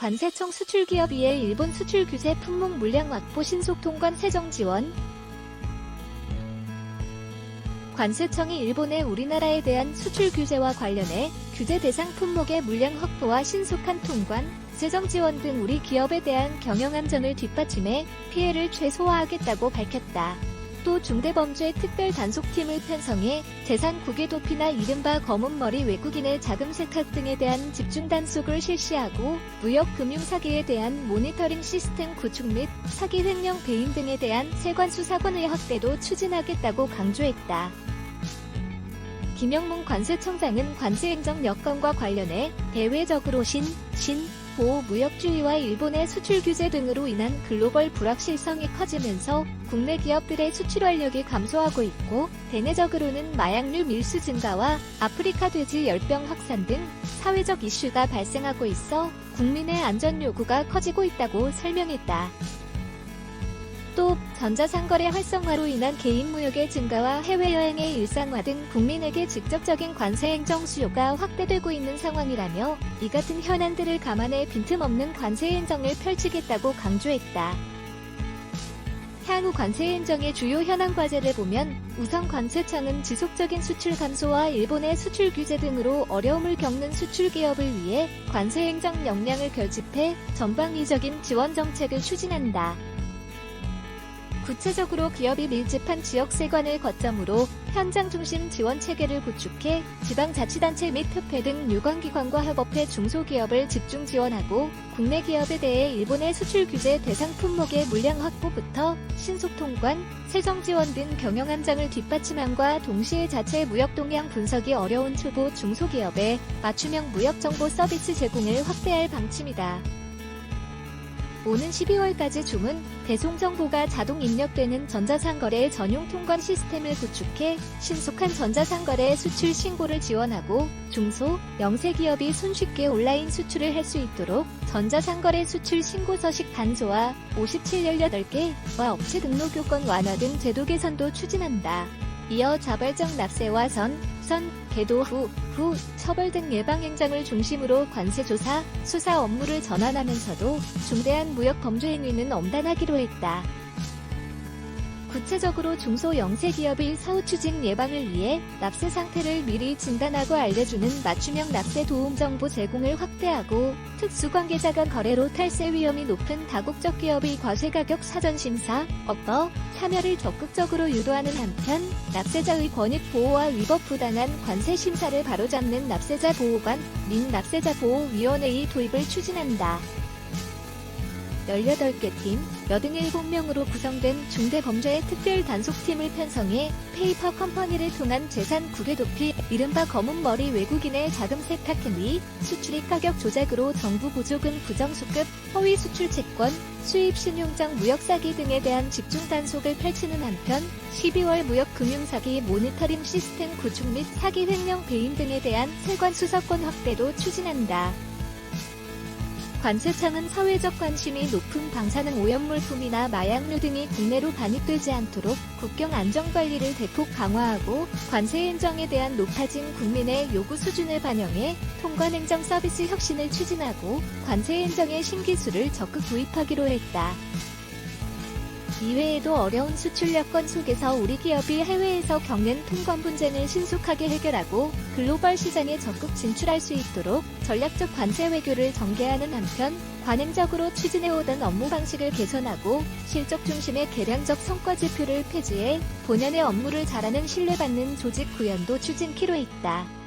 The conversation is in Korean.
관세청 수출기업위의 일본 수출 규제 품목 물량 확보 신속 통관 세정 지원. 관세청이 일본의 우리나라에 대한 수출 규제와 관련해 규제 대상 품목의 물량 확보와 신속한 통관, 세정 지원 등 우리 기업에 대한 경영 안전을 뒷받침해 피해를 최소화하겠다고 밝혔다. 또 중대범죄 특별단속팀을 편성해 재산 국외 도피나 이른바 검은머리 외국인의 자금 세탁 등에 대한 집중 단속을 실시하고 무역금융 사기에 대한 모니터링 시스템 구축 및 사기 횡령 배임 등에 대한 세관 수사권의 확대도 추진하겠다고 강조했다. 김영문 관세청장은 관세행정 여건과 관련해 대외적으로 보호 무역주의와 일본의 수출 규제 등으로 인한 글로벌 불확실성이 커지면서 국내 기업들의 수출 활력이 감소하고 있고, 대내적으로는 마약류 밀수 증가와 아프리카 돼지 열병 확산 등 사회적 이슈가 발생하고 있어 국민의 안전 요구가 커지고 있다고 설명했다. 또 전자상거래 활성화로 인한 개인 무역의 증가와 해외여행의 일상화 등 국민에게 직접적인 관세행정 수요가 확대되고 있는 상황이라며 이 같은 현안들을 감안해 빈틈없는 관세행정을 펼치겠다고 강조했다. 향후 관세행정의 주요 현안 과제를 보면 우선 관세청은 지속적인 수출 감소와 일본의 수출 규제 등으로 어려움을 겪는 수출 기업을 위해 관세행정 역량을 결집해 전방위적인 지원 정책을 추진한다. 구체적으로 기업이 밀집한 지역세관을 거점으로 현장 중심 지원 체계를 구축해 지방자치단체 및 협회 등 유관기관과 협업해 중소기업을 집중 지원하고, 국내 기업에 대해 일본의 수출 규제 대상 품목의 물량 확보부터 신속 통관, 세정 지원 등 경영 안정을 뒷받침함과 동시에 자체 무역 동향 분석이 어려운 초보 중소기업에 맞춤형 무역 정보 서비스 제공을 확대할 방침이다. 오는 12월까지 중은 배송 정보가 자동 입력되는 전자상거래 전용 통관 시스템을 구축해 신속한 전자상거래 수출 신고를 지원하고, 중소, 영세기업이 손쉽게 온라인 수출을 할 수 있도록 전자상거래 수출 신고 서식 단소화, 57 18개와 업체 등록 요건 완화 등 제도 개선도 추진한다. 이어 자발적 납세와 계도 후 처벌 등 예방행정을 중심으로 관세조사, 수사 업무를 전환하면서도 중대한 무역 범죄 행위는 엄단하기로 했다. 구체적으로 중소 영세기업의 사후 추징 예방을 위해 납세 상태를 미리 진단하고 알려주는 맞춤형 납세 도움 정보 제공을 확대하고, 특수관계자 간 거래로 탈세 위험이 높은 다국적 기업의 과세가격 사전심사, 참여를 적극적으로 유도하는 한편, 납세자의 권익 보호와 위법 부당한 관세 심사를 바로잡는 납세자 보호관 및 납세자 보호위원회의 도입을 추진한다. 18개 팀, 87명으로 구성된 중대범죄 특별단속팀을 편성해 페이퍼 컴퍼니를 통한 재산 국외 도피, 이른바 검은머리 외국인의 자금 세탁 행위, 수출입 가격 조작으로 정부 보조금 부정수급, 허위 수출 채권, 수입 신용장 무역 사기 등에 대한 집중 단속을 펼치는 한편, 12월 무역 금융 사기 모니터링 시스템 구축 및 사기 횡령 배임 등에 대한 세관 수사권 확대도 추진한다. 관세청은 사회적 관심이 높은 방사능 오염물품이나 마약류 등이 국내로 반입되지 않도록 국경 안전관리를 대폭 강화하고, 관세행정에 대한 높아진 국민의 요구 수준을 반영해 통관행정 서비스 혁신을 추진하고, 관세행정의 신기술을 적극 도입하기로 했다. 이외에도 어려운 수출 여건 속에서 우리 기업이 해외에서 겪는 통관 분쟁을 신속하게 해결하고 글로벌 시장에 적극 진출할 수 있도록 전략적 관세 외교를 전개하는 한편, 관행적으로 추진해오던 업무 방식을 개선하고 실적 중심의 계량적 성과 지표를 폐지해 본연의 업무를 잘하는 신뢰받는 조직 구현도 추진키로 있다.